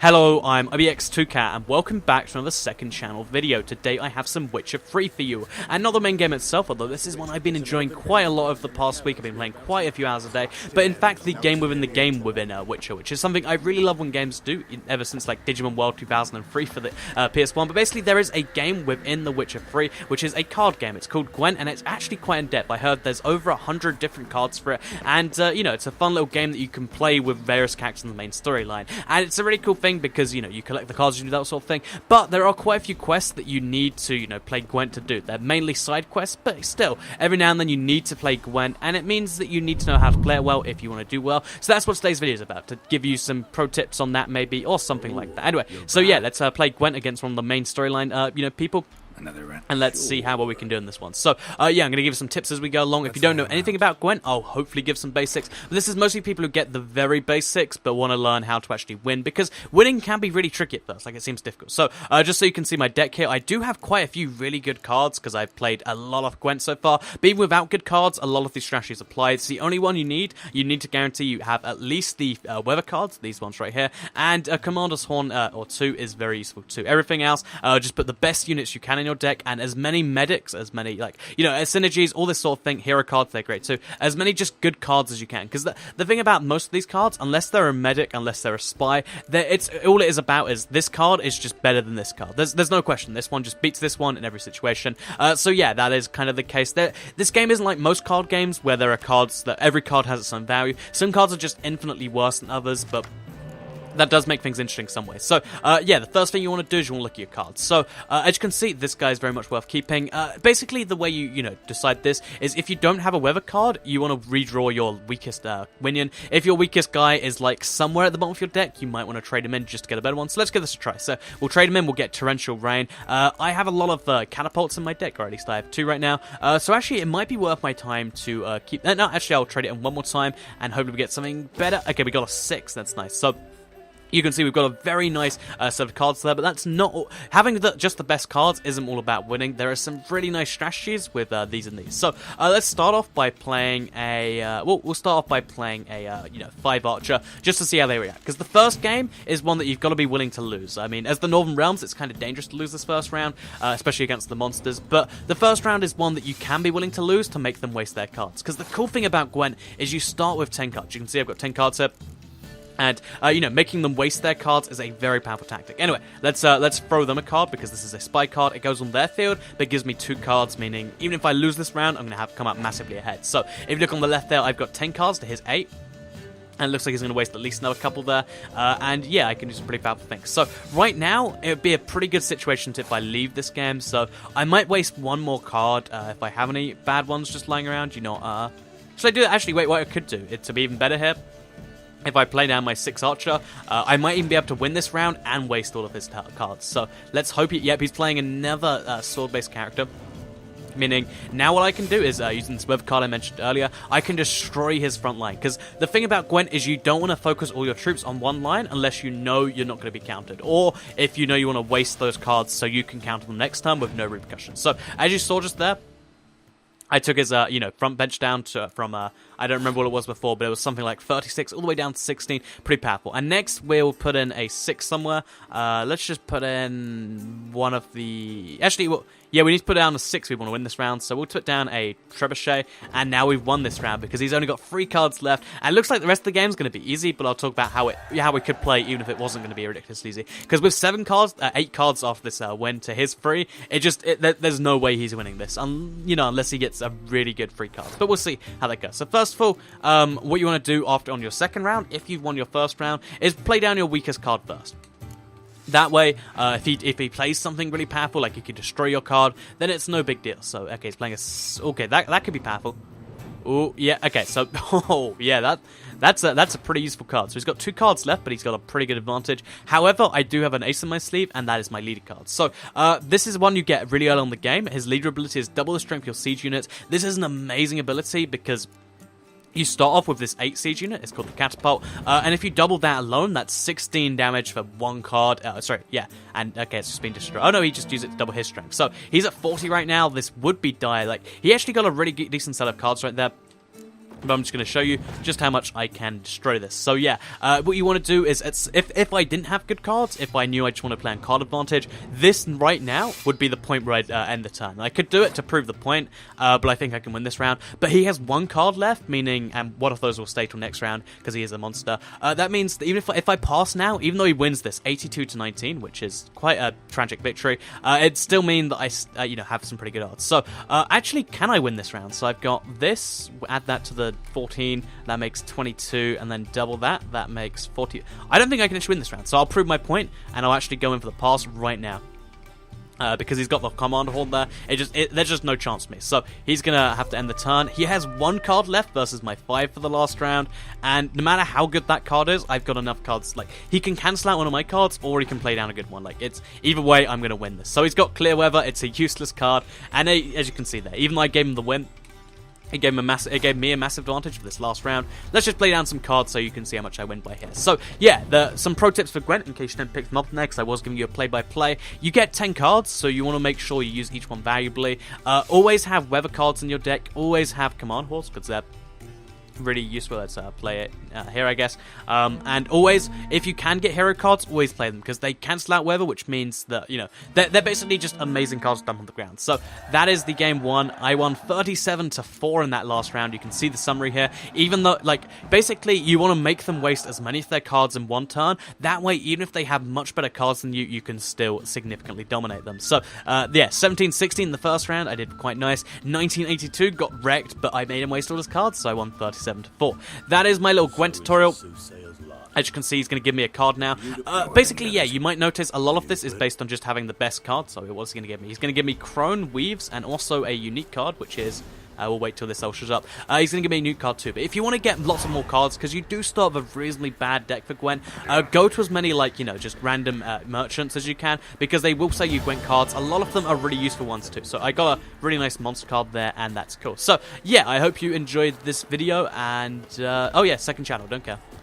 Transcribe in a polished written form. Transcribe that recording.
Hello, I'm IBX2Cat, and welcome back to another second channel video. Today I have some Witcher 3 for you, and not the main game itself, although this is one I've been enjoying quite a lot over the past week. I've been playing quite a few hours a day, but in fact the game within Witcher, which is something I really love when games do, ever since like Digimon World 2003 for the PS1. But basically there is a game within The Witcher 3, which is a card game. It's called Gwent, and it's actually quite in-depth. I heard there's over 100 different cards for it, and it's a fun little game that you can play with various characters in the main storyline, and it's a really cool thing because, you collect the cards, you do that sort of thing, but there are quite a few quests that you need to, play Gwent to do. They're mainly side quests, but still, every now and then you need to play Gwent, and it means that you need to know how to play it well if you want to do well. So that's what today's video is about, to give you some pro tips on that maybe, or something like that. Anyway, so yeah, let's play Gwent against one of the main storyline, people. And let's see how well we can do in this one. So, yeah, I'm going to give you some tips as we go along. If you don't know anything about Gwent, I'll hopefully give some basics. But this is mostly people who get the very basics, but want to learn how to actually win, because winning can be really tricky at first. Like, it seems difficult. So, just so you can see my deck here, I do have quite a few really good cards, because I've played a lot of Gwent so far. But even without good cards, a lot of these strategies apply. It's the only one you need. You need to guarantee you have at least the weather cards, these ones right here, and a Commander's Horn or two is very useful too. Everything else, just put the best units you can in your deck, and as many medics, as many, synergies, all this sort of thing. Hero cards, they're great too. As many just good cards as you can, because the thing about most of these cards, unless they're a medic, unless they're a spy, all it is about is this card is just better than this card. There's no question. This one just beats this one in every situation. So yeah, that is kind of the case. This game isn't like most card games, where there are cards that every card has its own value. Some cards are just infinitely worse than others, but that does make things interesting some way. So, yeah, the first thing you want to do is you want to look at your cards. So, as you can see, this guy is very much worth keeping. Basically, the way you decide this is if you don't have a weather card, you want to redraw your weakest minion. If your weakest guy is, like, somewhere at the bottom of your deck, you might want to trade him in just to get a better one. So let's give this a try. So, we'll trade him in, we'll get Torrential Rain. I have a lot of catapults in my deck, or at least I have two right now. So actually, it might be worth my time to keep... No, actually, I'll trade it in one more time, and hopefully we get something better. Okay, we got a 6. That's nice. So you can see we've got a very nice set of cards there, but that's not all. Having just the best cards isn't all about winning. There are some really nice strategies with these and these. So let's start off by playing a. We'll start off by playing a 5 archer just to see how they react. Because the first game is one that you've got to be willing to lose. I mean, as the Northern Realms, it's kind of dangerous to lose this first round, especially against the monsters. But the first round is one that you can be willing to lose to make them waste their cards. Because the cool thing about Gwent is you start with 10 cards. You can see I've got 10 cards here. And, making them waste their cards is a very powerful tactic. Anyway, let's throw them a card, because this is a spy card. It goes on their field, but gives me 2 cards, meaning even if I lose this round, I'm going to have to come up massively ahead. So, if you look on the left there, I've got 10 cards to his 8. And it looks like he's going to waste at least another couple there. And yeah, I can do some pretty powerful things. So right now, it would be a pretty good situation if I leave this game. So I might waste one more card if I have any bad ones just lying around. Should I do that? Actually, wait, what I could do, to be even better here, if I play down my 6 archer, I might even be able to win this round and waste all of his cards. So let's hope he's playing another sword-based character. Meaning, now what I can do is, using this weather card I mentioned earlier, I can destroy his front line. Because the thing about Gwent is you don't want to focus all your troops on one line unless you know you're not going to be countered. Or if you know you want to waste those cards so you can counter them next time with no repercussions. So, as you saw just there, I took his, front bench down from, I don't remember what it was before, but it was something like 36 all the way down to 16. Pretty powerful. And next, we'll put in a 6 somewhere. Let's just put in one of the... Actually, we need to put down a 6 we want to win this round. So we'll put down a Trebuchet, and now we've won this round because he's only got 3 cards left. And it looks like the rest of the game is going to be easy, but I'll talk about how we could play even if it wasn't going to be ridiculously easy. Because with 8 cards off this win to his 3, there's no way he's winning this, unless he gets a really good free card. But we'll see how that goes. So first of all, what you want to do on your second round, if you've won your first round, is play down your weakest card first. That way, if he plays something really powerful, like he could destroy your card, then it's no big deal. So, okay, he's playing okay, that could be powerful. Oh, yeah, okay, so, that's a pretty useful card. So he's got 2 cards left, but he's got a pretty good advantage. However, I do have an ace in my sleeve, and that is my leader card. So, this is one you get really early on in the game. His leader ability is double the strength of your siege units. This is an amazing ability because you start off with this 8 siege unit, it's called the Catapult, and if you double that alone, that's 16 damage for 1 card, and okay, it's just been destroyed. Oh no, he just used it to double his strength. So, he's at 40 right now. This would be dire. Like, he actually got a really decent set of cards right there. but I'm just going to show you just how much I can destroy this. So yeah, what you want to do is, if I didn't have good cards, if I knew I just want to play on card advantage, this right now would be the point where I'd end the turn. I could do it to prove the point, but I think I can win this round. But he has one card left, meaning, and one of those will stay till next round, because he is a monster. That means that even if I pass now, even though he wins this 82-19, which is quite a tragic victory, it still means that I have some pretty good odds. So actually, can I win this round? So I've got this, add that to the 14, that makes 22, and then double that, that makes 40. I don't think I can actually win this round, so I'll prove my point, and I'll actually go in for the pass right now. Because he's got the command hold there, there's just no chance for me. So he's gonna have to end the turn. He has one card left versus my 5 for the last round, and no matter how good that card is, I've got enough cards. Like, he can cancel out one of my cards, or he can play down a good one. Like, it's either way, I'm gonna win this. So he's got Clear Weather. It's a useless card, and as you can see there, even though I gave him the win, it gave me a massive advantage for this last round. Let's just play down some cards so you can see how much I win by here. So yeah, some pro tips for Gwent in case you didn't pick them up next. I was giving you a play-by-play. You get 10 cards, so you want to make sure you use each one valuably. Always have weather cards in your deck. Always have command horse, because they're really useful. Let's play it here, I guess. And always, if you can get hero cards, always play them, because they cancel out weather, which means that, they're basically just amazing cards to dump on the ground. So that is the game one. I won 37-4 in that last round. You can see the summary here. Even though, like, basically, you want to make them waste as many of their cards in one turn. That way, even if they have much better cards than you, you can still significantly dominate them. So, yeah, 17-16 in the first round. I did quite nice. 1982 got wrecked, but I made him waste all his cards, so I won 37-4. That is my little Gwent tutorial. As you can see, he's going to give me a card now. Basically, yeah, you might notice a lot of this is based on just having the best card. So what's he going to give me? He's going to give me Crone, Weaves, and also a unique card, which is... we'll wait till this all shows up. He's going to give me a new card too. But if you want to get lots of more cards, because you do start with a reasonably bad deck for Gwent, go to as many, like, just random merchants as you can, because they will sell you Gwent cards. A lot of them are really useful ones too. So I got a really nice monster card there, and that's cool. So yeah, I hope you enjoyed this video, and oh yeah, second channel, don't care.